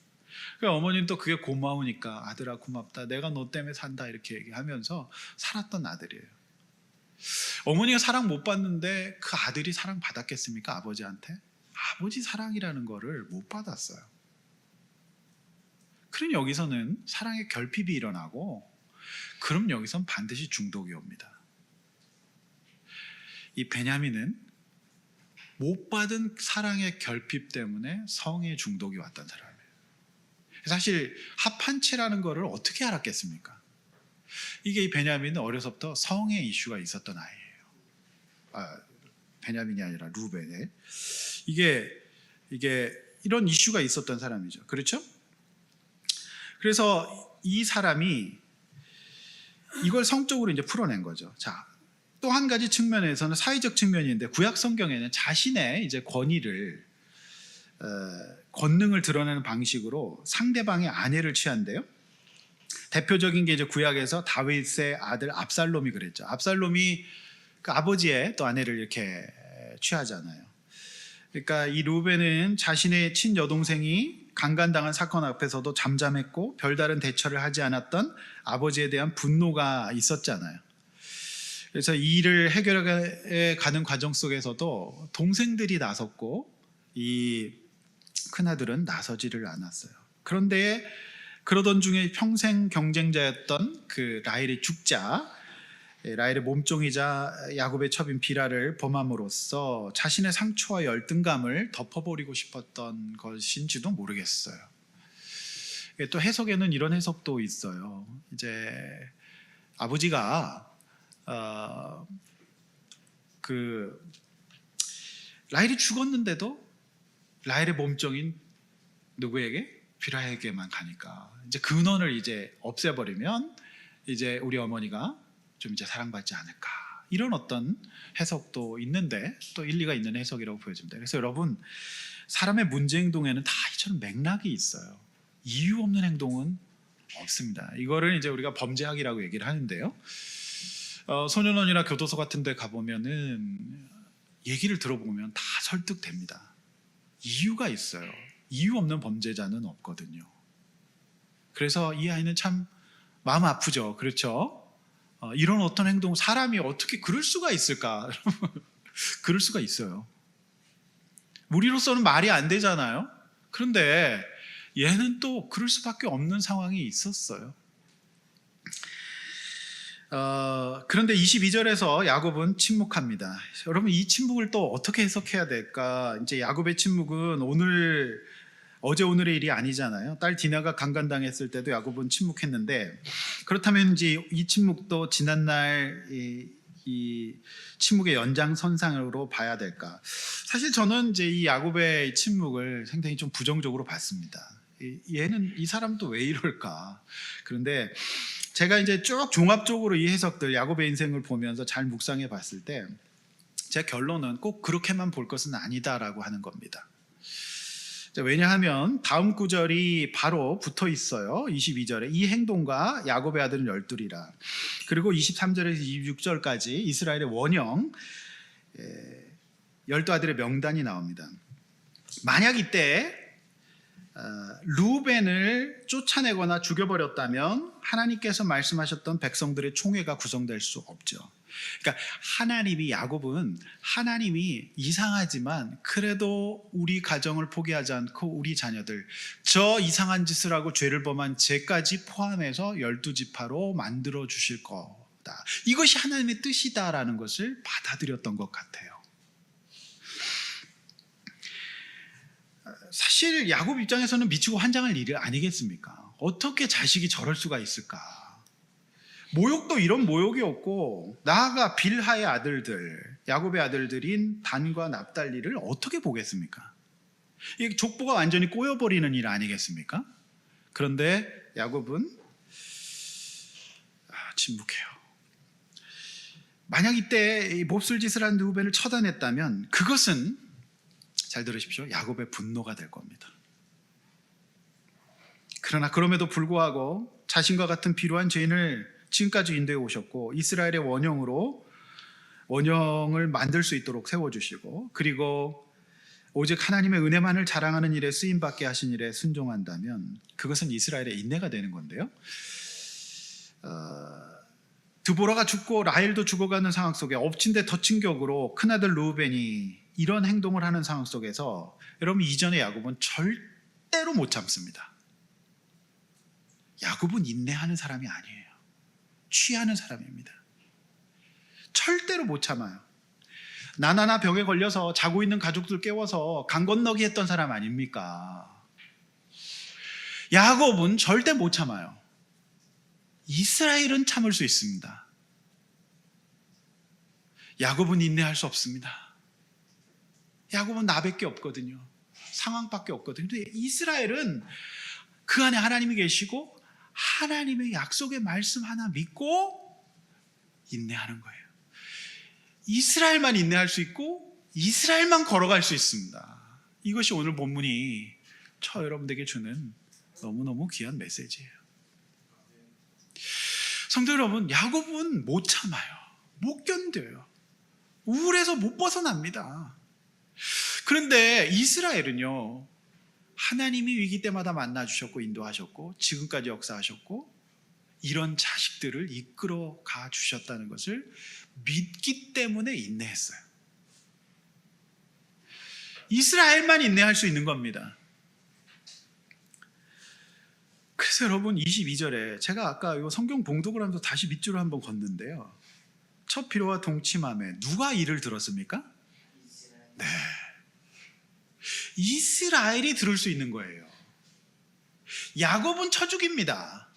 어머니는 또 그게 고마우니까 아들아 고맙다, 내가 너 때문에 산다, 이렇게 얘기하면서 살았던 아들이에요. 어머니가 사랑 못 받는데 그 아들이 사랑 받았겠습니까? 아버지한테? 아버지 사랑이라는 거를 못 받았어요. 그럼 여기서는 사랑의 결핍이 일어나고, 그럼 여기선 반드시 중독이 옵니다. 이 베냐민은 못 받은 사랑의 결핍 때문에 성의 중독이 왔던 사람이에요. 사실 합한채라는 거를 어떻게 알았겠습니까? 이게 이 베냐민은 어려서부터 성의 이슈가 있었던 아이예요. 베냐민이 아니라 르우벤에. 이게 이런 이슈가 있었던 사람이죠. 그렇죠? 그래서 이 사람이 이걸 성적으로 이제 풀어낸 거죠. 자, 또 한 가지 측면에서는 사회적 측면인데, 구약 성경에는 자신의 이제 권능을 드러내는 방식으로 상대방의 아내를 취한대요. 대표적인 게 이제 구약에서 다윗의 아들 압살롬이 그랬죠. 압살롬이 그 아버지의 또 아내를 이렇게 취하잖아요. 그러니까 이 르우벤은 자신의 친여동생이 강간당한 사건 앞에서도 잠잠했고 별다른 대처를 하지 않았던 아버지에 대한 분노가 있었잖아요. 그래서 이 일을 해결해 가는 과정 속에서도 동생들이 나섰고 이 큰아들은 나서지를 않았어요. 그런데 그러던 중에 평생 경쟁자였던 그 라헬의 죽자, 라헬의 몸종이자 야곱의 첩인 비라를 범함으로써 자신의 상처와 열등감을 덮어버리고 싶었던 것인지도 모르겠어요. 또 해석에는 이런 해석도 있어요. 이제 아버지가 라헬이 죽었는데도 라헬의 몸종인 누구에게? 비라에게만 가니까 이제 근원을 이제 없애버리면 이제 우리 어머니가 좀 이제 사랑받지 않을까, 이런 어떤 해석도 있는데, 또 일리가 있는 해석이라고 보여집니다. 그래서 여러분, 사람의 문제 행동에는 다 이처럼 맥락이 있어요. 이유 없는 행동은 없습니다. 이거를 이제 우리가 범죄학이라고 얘기를 하는데요. 소년원이나 교도소 같은 데 가보면은 얘기를 들어보면 다 설득됩니다. 이유가 있어요. 이유 없는 범죄자는 없거든요. 그래서 이 아이는 참 마음 아프죠. 그렇죠? 이런 어떤 행동, 사람이 어떻게 그럴 수가 있을까? 그럴 수가 있어요. 우리로서는 말이 안 되잖아요. 그런데 얘는 또 그럴 수밖에 없는 상황이 있었어요. 그런데 22절에서 야곱은 침묵합니다. 여러분, 이 침묵을 또 어떻게 해석해야 될까? 이제 야곱의 침묵은 어제 오늘의 일이 아니잖아요. 딸 디나가 강간당했을 때도 야곱은 침묵했는데, 그렇다면 이제 이 침묵도 지난날 이 침묵의 연장선상으로 봐야 될까? 사실 저는 이제 이 야곱의 침묵을 상당히 좀 부정적으로 봤습니다. 이 사람도 왜 이럴까? 그런데 제가 이제 쭉 종합적으로 이 해석들, 야곱의 인생을 보면서 잘 묵상해 봤을 때 제 결론은 꼭 그렇게만 볼 것은 아니다라고 하는 겁니다. 왜냐하면 다음 구절이 바로 붙어 있어요. 22절에 이 행동과 야곱의 아들은 열둘이라. 그리고 23절에서 26절까지 이스라엘의 원형 12아들의 명단이 나옵니다. 만약 이때 르우벤을 쫓아내거나 죽여버렸다면 하나님께서 말씀하셨던 백성들의 총회가 구성될 수 없죠. 그러니까 야곱은 하나님이 이상하지만 그래도 우리 가정을 포기하지 않고 우리 자녀들, 저 이상한 짓을 하고 죄를 범한 죄까지 포함해서 12지파로 만들어 주실 거다, 이것이 하나님의 뜻이다라는 것을 받아들였던 것 같아요. 사실 야곱 입장에서는 미치고 환장할 일이 아니겠습니까? 어떻게 자식이 저럴 수가 있을까? 모욕도 이런 모욕이 없고, 나아가 빌하의 아들들, 야곱의 아들들인 단과 납달리를 어떻게 보겠습니까? 이 족보가 완전히 꼬여버리는 일 아니겠습니까? 그런데 야곱은 침묵해요. 만약 이때 몹쓸 짓을 한 르우벤을 처단했다면 그것은, 잘 들으십시오, 야곱의 분노가 될 겁니다. 그러나 그럼에도 불구하고 자신과 같은 비루한 죄인을 지금까지 인도해 오셨고, 이스라엘의 원형을 만들 수 있도록 세워주시고, 그리고 오직 하나님의 은혜만을 자랑하는 일에 쓰임받게 하신 일에 순종한다면 그것은 이스라엘의 인내가 되는 건데요. 드보라가 죽고 라헬도 죽어가는 상황 속에 엎친 데 덮친 격으로 큰아들 르우벤이 이런 행동을 하는 상황 속에서 여러분, 이전의 야곱은 절대로 못 참습니다. 야곱은 인내하는 사람이 아니에요. 취하는 사람입니다. 절대로 못 참아요. 나나나 병에 걸려서 자고 있는 가족들 깨워서 강 건너기 했던 사람 아닙니까? 야곱은 절대 못 참아요. 이스라엘은 참을 수 있습니다. 야곱은 인내할 수 없습니다. 야곱은 나밖에 없거든요. 상황밖에 없거든요. 근데 이스라엘은 그 안에 하나님이 계시고 하나님의 약속의 말씀 하나 믿고 인내하는 거예요. 이스라엘만 인내할 수 있고 이스라엘만 걸어갈 수 있습니다. 이것이 오늘 본문이 저 여러분들에게 주는 너무너무 귀한 메시지예요. 성도 여러분, 야곱은 못 참아요. 못 견뎌요. 우울해서 못 벗어납니다. 그런데 이스라엘은요, 하나님이 위기 때마다 만나주셨고 인도하셨고 지금까지 역사하셨고 이런 자식들을 이끌어 가 주셨다는 것을 믿기 때문에 인내했어요. 이스라엘만 인내할 수 있는 겁니다. 그래서 여러분, 22절에 제가 아까 이 성경 봉독을 하면서 다시 밑줄을 한번 걷는데요, 첫 피로와 동침함에 누가 이를 들었습니까? 네, 이스라엘이 들을 수 있는 거예요. 야곱은 쳐죽입니다.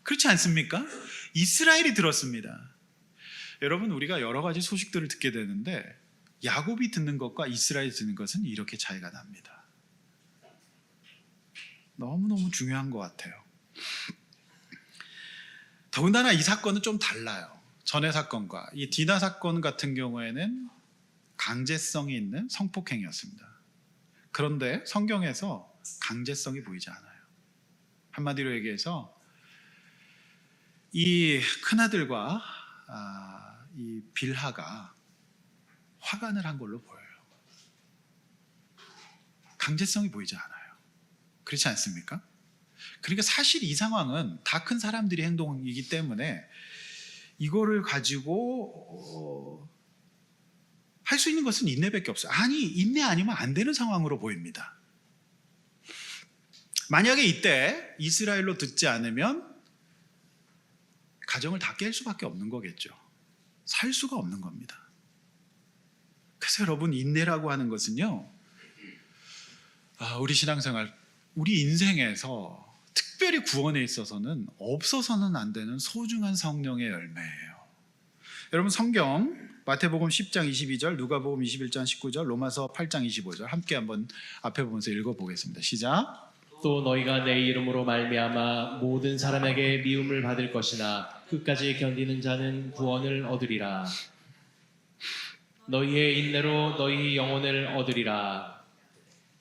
그렇지 않습니까? 이스라엘이 들었습니다. 여러분, 우리가 여러 가지 소식들을 듣게 되는데 야곱이 듣는 것과 이스라엘이 듣는 것은 이렇게 차이가 납니다. 너무너무 중요한 것 같아요. 더군다나 이 사건은 좀 달라요. 전의 사건과. 이 디나 사건 같은 경우에는 강제성이 있는 성폭행이었습니다. 그런데 성경에서 강제성이 보이지 않아요. 한마디로 얘기해서 이 큰아들과 이 빌하가 화관을 한 걸로 보여요. 강제성이 보이지 않아요. 그렇지 않습니까? 그러니까 사실 이 상황은 다 큰 사람들이 행동이기 때문에 이거를 가지고 할 수 있는 것은 인내밖에 없어요. 아니, 인내 아니면 안 되는 상황으로 보입니다. 만약에 이때 이스라엘로 듣지 않으면 가정을 다 깰 수밖에 없는 거겠죠. 살 수가 없는 겁니다. 그래서 여러분, 인내라고 하는 것은요, 우리 신앙생활, 우리 인생에서 특별히 구원에 있어서는 없어서는 안 되는 소중한 성령의 열매예요. 여러분, 성경 마태복음 10장 22절, 누가복음 21장 19절, 로마서 8장 25절 함께 한번 앞에 보면서 읽어보겠습니다. 시작. 또 너희가 내 이름으로 말미암아 모든 사람에게 미움을 받을 것이나 끝까지 견디는 자는 구원을 얻으리라. 너희의 인내로 너희 영혼을 얻으리라.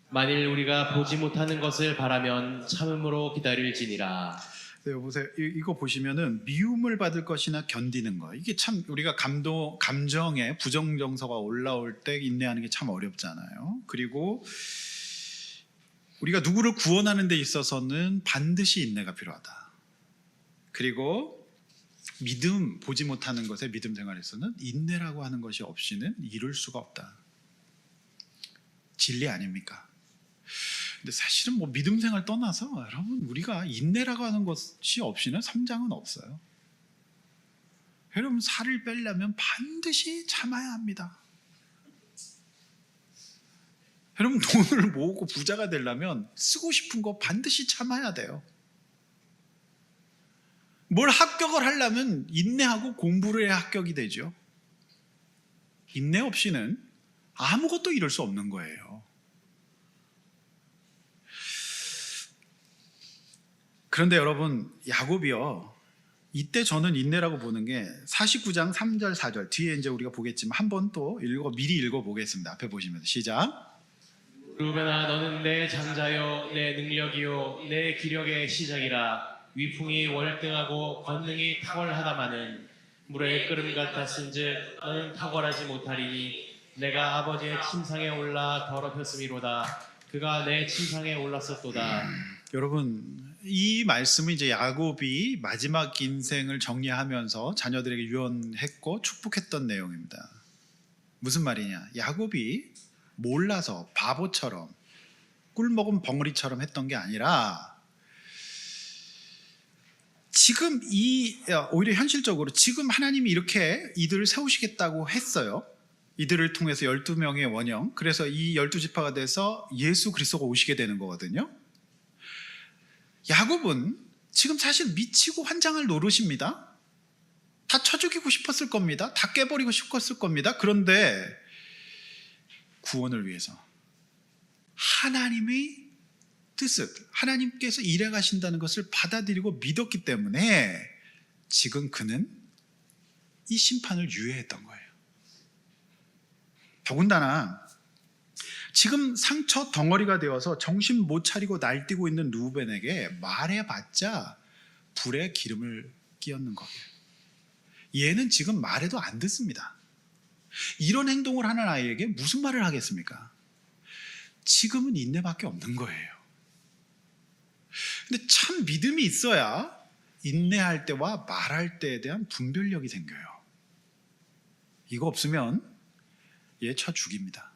만일 우리가 보지 못하는 것을 바라면 참음으로 기다릴지니라. 네, 보세요. 이거 보시면은 미움을 받을 것이나 견디는 거. 이게 참 우리가 감정에 부정정서가 올라올 때 인내하는 게 참 어렵잖아요. 그리고 우리가 누구를 구원하는 데 있어서는 반드시 인내가 필요하다. 그리고 보지 못하는 것에 믿음 생활에서는 인내라고 하는 것이 없이는 이룰 수가 없다. 진리 아닙니까? 근데 사실은 믿음 생활 떠나서 여러분, 우리가 인내라고 하는 것이 없이는 성장은 없어요. 여러분, 살을 빼려면 반드시 참아야 합니다. 여러분, 돈을 모으고 부자가 되려면 쓰고 싶은 거 반드시 참아야 돼요. 뭘 합격을 하려면 인내하고 공부를 해야 합격이 되죠. 인내 없이는 아무것도 이룰 수 없는 거예요. 그런데 여러분, 야곱이요, 이때 저는 인내라고 보는 게 49장 3절 4절 뒤에 이제 우리가 보겠지만 한번 또 미리 읽어보겠습니다. 앞에 보시면서 시작. 루벤아, 너는 내 장자요 내 능력이요 내 기력의 시작이라. 위풍이 월등하고 권능이 탁월하다마는 물의 끓음 같았은즉 너는 탁월하지 못하리니 내가 아버지의 침상에 올라 더럽혔음이로다. 그가 내 침상에 올랐었도다. 여러분, 이 말씀은 이제 야곱이 마지막 인생을 정리하면서 자녀들에게 유언했고 축복했던 내용입니다. 무슨 말이냐? 야곱이 몰라서 바보처럼 꿀먹은 벙어리처럼 했던 게 아니라 지금 오히려 현실적으로 지금 하나님이 이렇게 이들을 세우시겠다고 했어요. 이들을 통해서 12명의 원형, 그래서 이 12지파가 돼서 예수 그리스도가 오시게 되는 거거든요. 야곱은 지금 사실 미치고 환장할 노릇입니다. 다 쳐 죽이고 싶었을 겁니다. 다 깨버리고 싶었을 겁니다. 그런데 구원을 위해서 하나님의 뜻을, 하나님께서 일해 가신다는 것을 받아들이고 믿었기 때문에 지금 그는 이 심판을 유예했던 거예요. 더군다나 지금 상처 덩어리가 되어서 정신 못 차리고 날뛰고 있는 루벤에게 말해봤자 불에 기름을 끼얹는 거예요. 얘는 지금 말해도 안 듣습니다. 이런 행동을 하는 아이에게 무슨 말을 하겠습니까? 지금은 인내밖에 없는 거예요. 근데 참 믿음이 있어야 인내할 때와 말할 때에 대한 분별력이 생겨요. 이거 없으면 얘 쳐 죽입니다.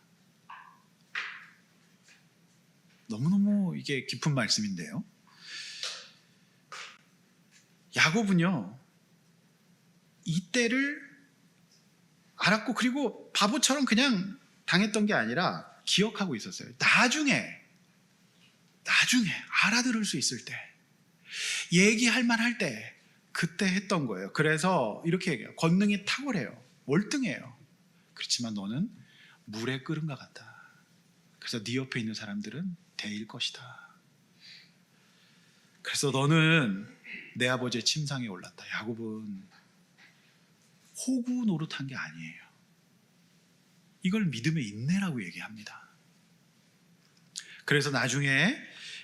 너무너무 이게 깊은 말씀인데요. 야곱은요, 이때를 알았고, 그리고 바보처럼 그냥 당했던 게 아니라 기억하고 있었어요. 나중에 알아들을 수 있을 때, 얘기할 만할 때, 그때 했던 거예요. 그래서 이렇게 얘기해요. 권능이 탁월해요. 월등해요. 그렇지만 너는 물에 끓은것 같다. 그래서 네 옆에 있는 사람들은 데일 것이다. 그래서 너는 내 아버지의 침상에 올랐다. 야곱은 호구 노릇한 게 아니에요. 이걸 믿음의 인내라고 얘기합니다. 그래서 나중에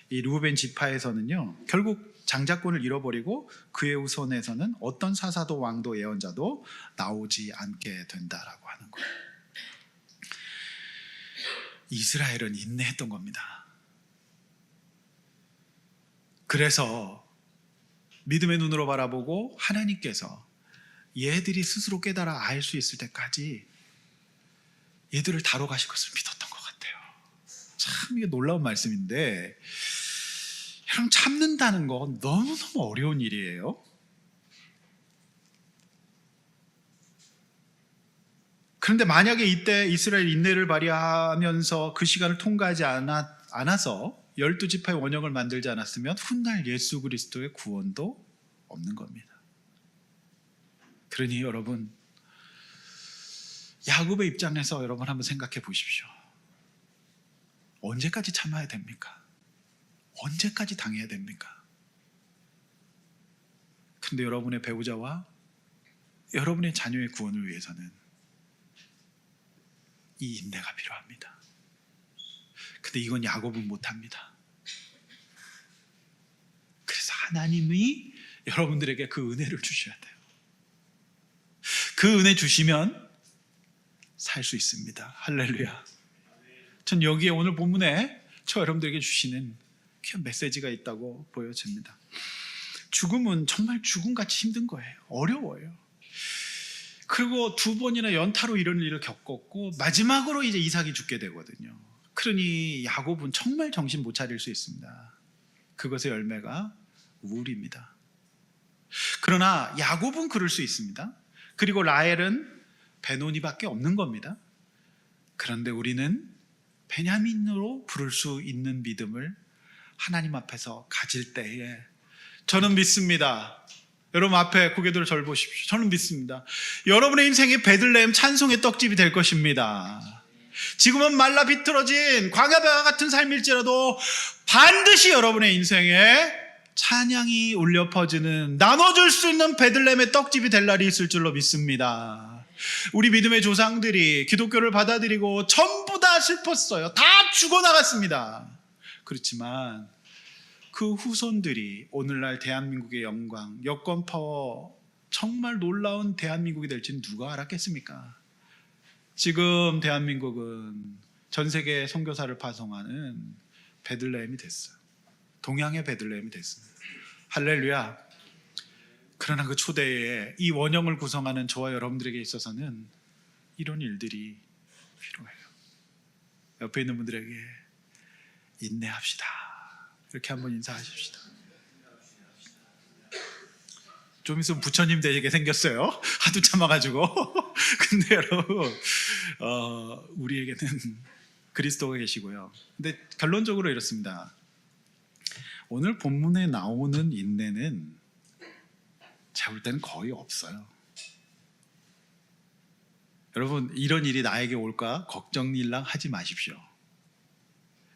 이 루벤 지파에서는요, 결국 장자권을 잃어버리고 그의 후손에서는 어떤 사사도 왕도 예언자도 나오지 않게 된다라고 하는 거예요. 이스라엘은 인내했던 겁니다. 그래서 믿음의 눈으로 바라보고 하나님께서 얘들이 스스로 깨달아 알 수 있을 때까지 얘들을 다뤄가실 것을 믿었던 것 같아요. 참 이게 놀라운 말씀인데, 여러분, 참는다는 건 너무너무 어려운 일이에요. 그런데 만약에 이때 이스라엘 인내를 발휘하면서 그 시간을 통과하지 않아서 12지파의 원형을 만들지 않았으면 훗날 예수 그리스도의 구원도 없는 겁니다. 그러니 여러분, 야곱의 입장에서 여러분 한번 생각해 보십시오. 언제까지 참아야 됩니까? 언제까지 당해야 됩니까? 근데 여러분의 배우자와 여러분의 자녀의 구원을 위해서는 이 인내가 필요합니다. 근데 이건 야곱은 못합니다. 그래서 하나님이 여러분들에게 그 은혜를 주셔야 돼요. 그 은혜 주시면 살 수 있습니다. 할렐루야. 전 여기에 오늘 본문에 저 여러분들에게 주시는 귀한 메시지가 있다고 보여집니다. 죽음은 정말 죽음같이 힘든 거예요. 어려워요. 그리고 2번이나 연타로 이런 일을 겪었고 마지막으로 이제 이삭이 죽게 되거든요. 그러니 야곱은 정말 정신 못 차릴 수 있습니다. 그것의 열매가 우울입니다. 그러나 야곱은 그럴 수 있습니다. 그리고 라헬은 베노니밖에 없는 겁니다. 그런데 우리는 베냐민으로 부를 수 있는 믿음을 하나님 앞에서 가질 때에 저는 믿습니다. 여러분 앞에 고개 들어 저를 보십시오. 저는 믿습니다. 여러분의 인생이 베들레헴 찬송의 떡집이 될 것입니다. 지금은 말라 비틀어진 광야바와 같은 삶일지라도 반드시 여러분의 인생에 찬양이 울려 퍼지는, 나눠줄 수 있는 베들레헴의 떡집이 될 날이 있을 줄로 믿습니다. 우리 믿음의 조상들이 기독교를 받아들이고 전부 다 슬펐어요. 다 죽어나갔습니다. 그렇지만 그 후손들이 오늘날 대한민국의 영광, 여권 파워, 정말 놀라운 대한민국이 될지는 누가 알았겠습니까? 지금 대한민국은 전 세계 선교사를 파송하는 베들레헴이 됐어요. 동양의 베들레헴이 됐습니다. 할렐루야. 그러나 그 초대에 이 원형을 구성하는 저와 여러분들에게 있어서는 이런 일들이 필요해요. 옆에 있는 분들에게 인내합시다, 이렇게 한번 인사하십시다. 좀 있으면 부처님 되게 생겼어요. 하도 참아가지고. 근데 여러분, 우리에게는 그리스도가 계시고요. 근데 결론적으로 이렇습니다. 오늘 본문에 나오는 인내는 제가 볼 때는 거의 없어요. 여러분, 이런 일이 나에게 올까 걱정일랑 하지 마십시오.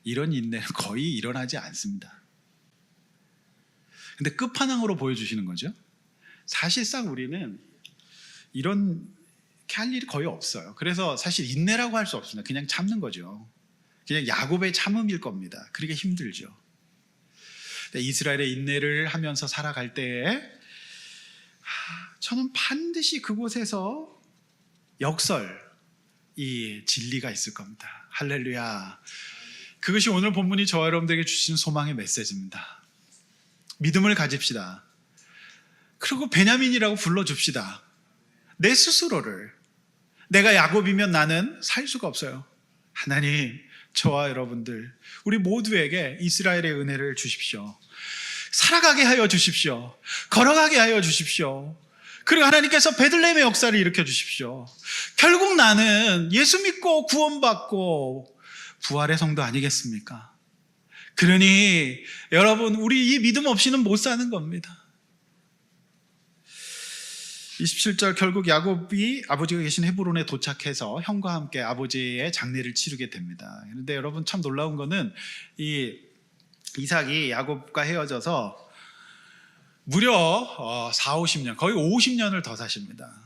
이런 인내는 거의 일어나지 않습니다. 근데 끝판왕으로 보여주시는 거죠. 사실상 우리는 이렇게 할 일이 거의 없어요. 그래서 사실 인내라고 할 수 없습니다. 그냥 참는 거죠. 그냥 야곱의 참음일 겁니다. 그러기 힘들죠. 이스라엘의 인내를 하면서 살아갈 때에 저는 반드시 그곳에서 이 진리가 있을 겁니다. 할렐루야. 그것이 오늘 본문이 저와 여러분들에게 주시는 소망의 메시지입니다. 믿음을 가집시다. 그리고 베냐민이라고 불러줍시다. 내 스스로를, 내가 야곱이면 나는 살 수가 없어요. 하나님, 저와 여러분들, 우리 모두에게 이스라엘의 은혜를 주십시오. 살아가게 하여 주십시오. 걸어가게 하여 주십시오. 그리고 하나님께서 베들레헴의 역사를 일으켜 주십시오. 결국 나는 예수 믿고 구원받고 부활의 성도 아니겠습니까? 그러니 여러분, 우리 이 믿음 없이는 못 사는 겁니다. 27절, 결국 야곱이 아버지가 계신 헤브론에 도착해서 형과 함께 아버지의 장례를 치르게 됩니다. 그런데 여러분, 참 놀라운 거는 이 이삭이 야곱과 헤어져서 무려 40-50년, 거의 50년을 더 사십니다.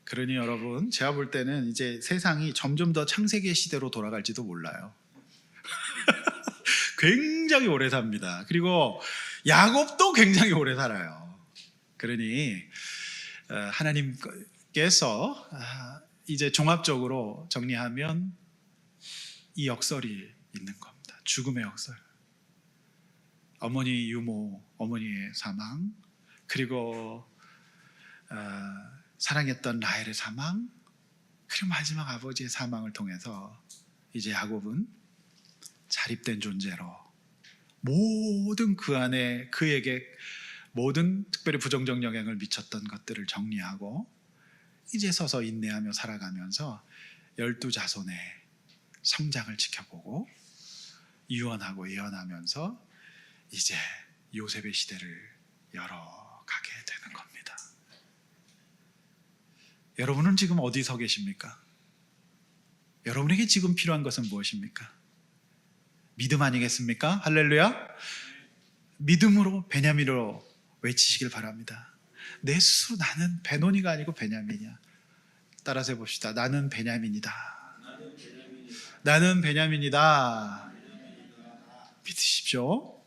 그러니 여러분, 제가 볼 때는 이제 세상이 점점 더 창세기의 시대로 돌아갈지도 몰라요. 굉장히 오래 삽니다. 그리고 야곱도 굉장히 오래 살아요. 그러니 하나님께서 이제 종합적으로 정리하면 이 역설이 있는 겁니다. 죽음의 역설. 어머니 유모, 어머니의 사망, 그리고 사랑했던 라헬의 사망, 그리고 마지막 아버지의 사망을 통해서 이제 야곱은 자립된 존재로 모든 그 안에 그에게 모든 특별히 부정적 영향을 미쳤던 것들을 정리하고 이제 서서 인내하며 살아가면서 12자손의 성장을 지켜보고 유언하고 예언하면서 이제 요셉의 시대를 열어가게 되는 겁니다. 여러분은 지금 어디 서 계십니까? 여러분에게 지금 필요한 것은 무엇입니까? 믿음 아니겠습니까? 할렐루야. 믿음으로 베냐민으로 외치시길 바랍니다. 내 스스로 나는 베노니가 아니고 베냐민이야. 따라서 해봅시다. 나는 베냐민이다. 나는 베냐민이다. 믿으십시오.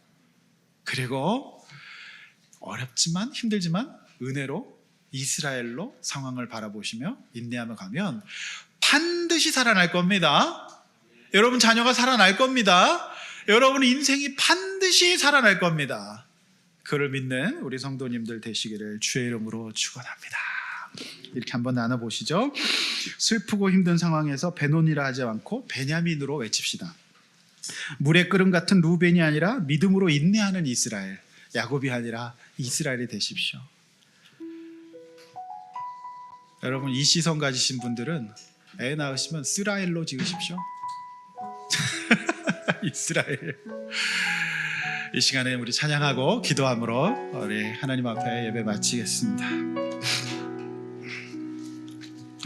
그리고 어렵지만 힘들지만 은혜로 이스라엘로 상황을 바라보시며 인내하며 가면 반드시 살아날 겁니다. 여러분 자녀가 살아날 겁니다. 여러분 인생이 반드시 살아날 겁니다. 그를 믿는 우리 성도님들 되시기를 주의 이름으로 축원합니다. 이렇게 한번 나눠보시죠. 슬프고 힘든 상황에서 베논이라 하지 않고 베냐민으로 외칩시다. 물의 끓음 같은 루벤이 아니라 믿음으로 인내하는 이스라엘, 야곱이 아니라 이스라엘이 되십시오. 여러분 이 시선 가지신 분들은 애 낳으시면 스라엘로 지으십시오. 이스라엘. 이 시간에 우리 찬양하고 기도함으로 우리 하나님 앞에 예배 마치겠습니다.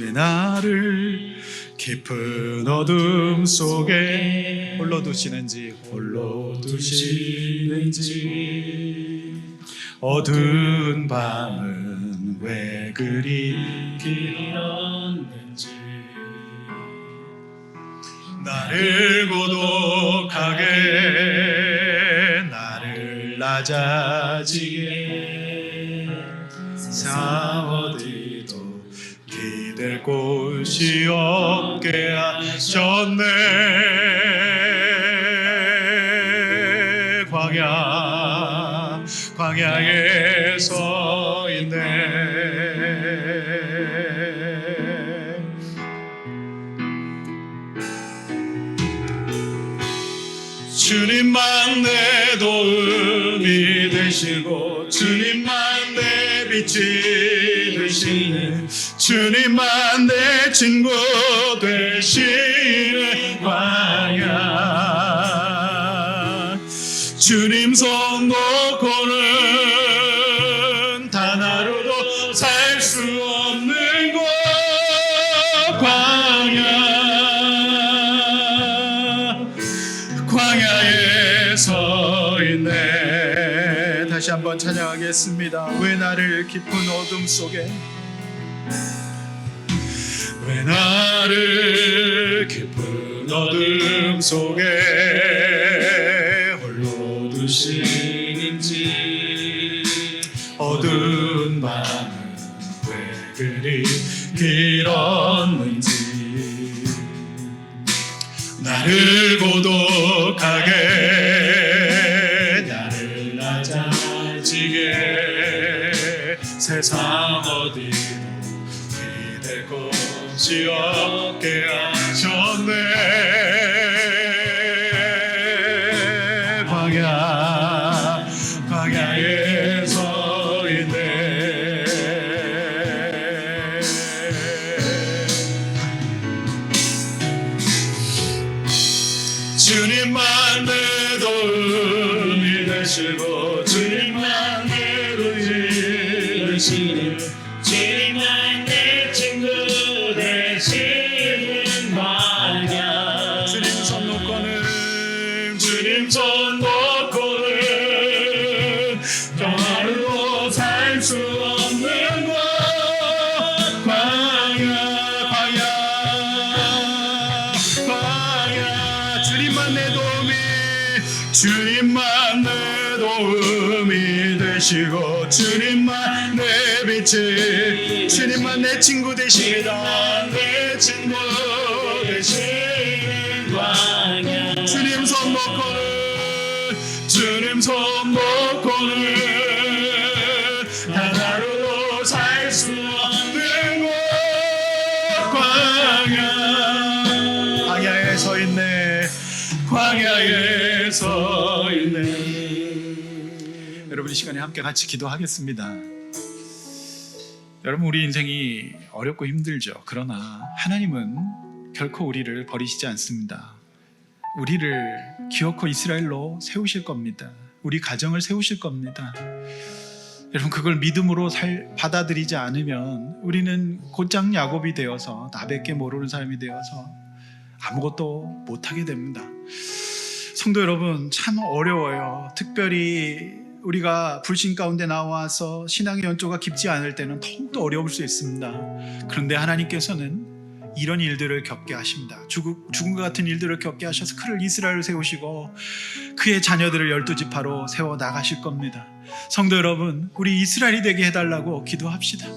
왜 나를 깊은 어둠 속에 홀로 두시는지 어두운 밤은 왜 그리 길었는지 나를 고독하게 나를 낮아지게 세상 어디도 기댈 곳이 없게 하셨네. 광야에 서 있네. 주님만 내 도움이 되시고 주님만 내 빛이 되시는 주님만 내 친구 되시는 광야 주님 손 놓고는 단 하루도 살 수 없는 곳 광야에 서 있네. 다시 한번 찬양하겠습니다. 왜 나를 깊은 어둠 속에 왜 나를 깊은 어둠 속에 홀로 두시는지 어두운 밤은 왜 그리 길었는지 나를 고독하게 나를 낮아지게 세상 어디도 기댈 곳이 없게 하셨네. 광야에 서 있네. 주님만 내 도움이 되시고 주님만 내 도움이 되시는 주님만 내 친구 되시는 광야 주님 손 놓고는 정말로 살 수 없는 곳 광야 주님만 내 도움이 되시고 주님만 내 빛이 주님만 내 친구 되십니다. 내 친구 되시는 광야 주님 손 놓고는 단 하루도 살 수 없는 곳 광야에 서 있네. 광야에 서 있네. 여러분 이 시간에 함께 같이 기도하겠습니다. 여러분, 우리 인생이 어렵고 힘들죠. 그러나 하나님은 결코 우리를 버리시지 않습니다. 우리를 기어코 이스라엘로 세우실 겁니다. 우리 가정을 세우실 겁니다. 여러분, 그걸 믿음으로 받아들이지 않으면 우리는 곧장 야곱이 되어서 나밖에 모르는 사람이 되어서 아무것도 못하게 됩니다. 성도 여러분, 참 어려워요. 특별히 우리가 불신 가운데 나와서 신앙의 연조가 깊지 않을 때는 더욱더 어려울 수 있습니다. 그런데 하나님께서는 이런 일들을 겪게 하십니다. 죽음과 같은 일들을 겪게 하셔서 그를 이스라엘을 세우시고 그의 자녀들을 12지파로 세워 나가실 겁니다. 성도 여러분, 우리 이스라엘이 되게 해달라고 기도합시다.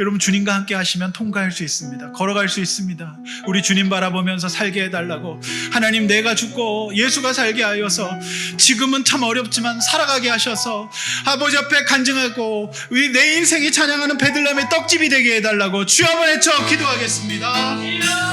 여러분, 주님과 함께 하시면 통과할 수 있습니다. 걸어갈 수 있습니다. 우리 주님 바라보면서 살게 해달라고, 하나님, 내가 죽고 예수가 살게 하여서 지금은 참 어렵지만 살아가게 하셔서 아버지 앞에 간증하고 내 인생이 찬양하는 베들레헴의 떡집이 되게 해달라고 주여 한번 외쳐 기도하겠습니다.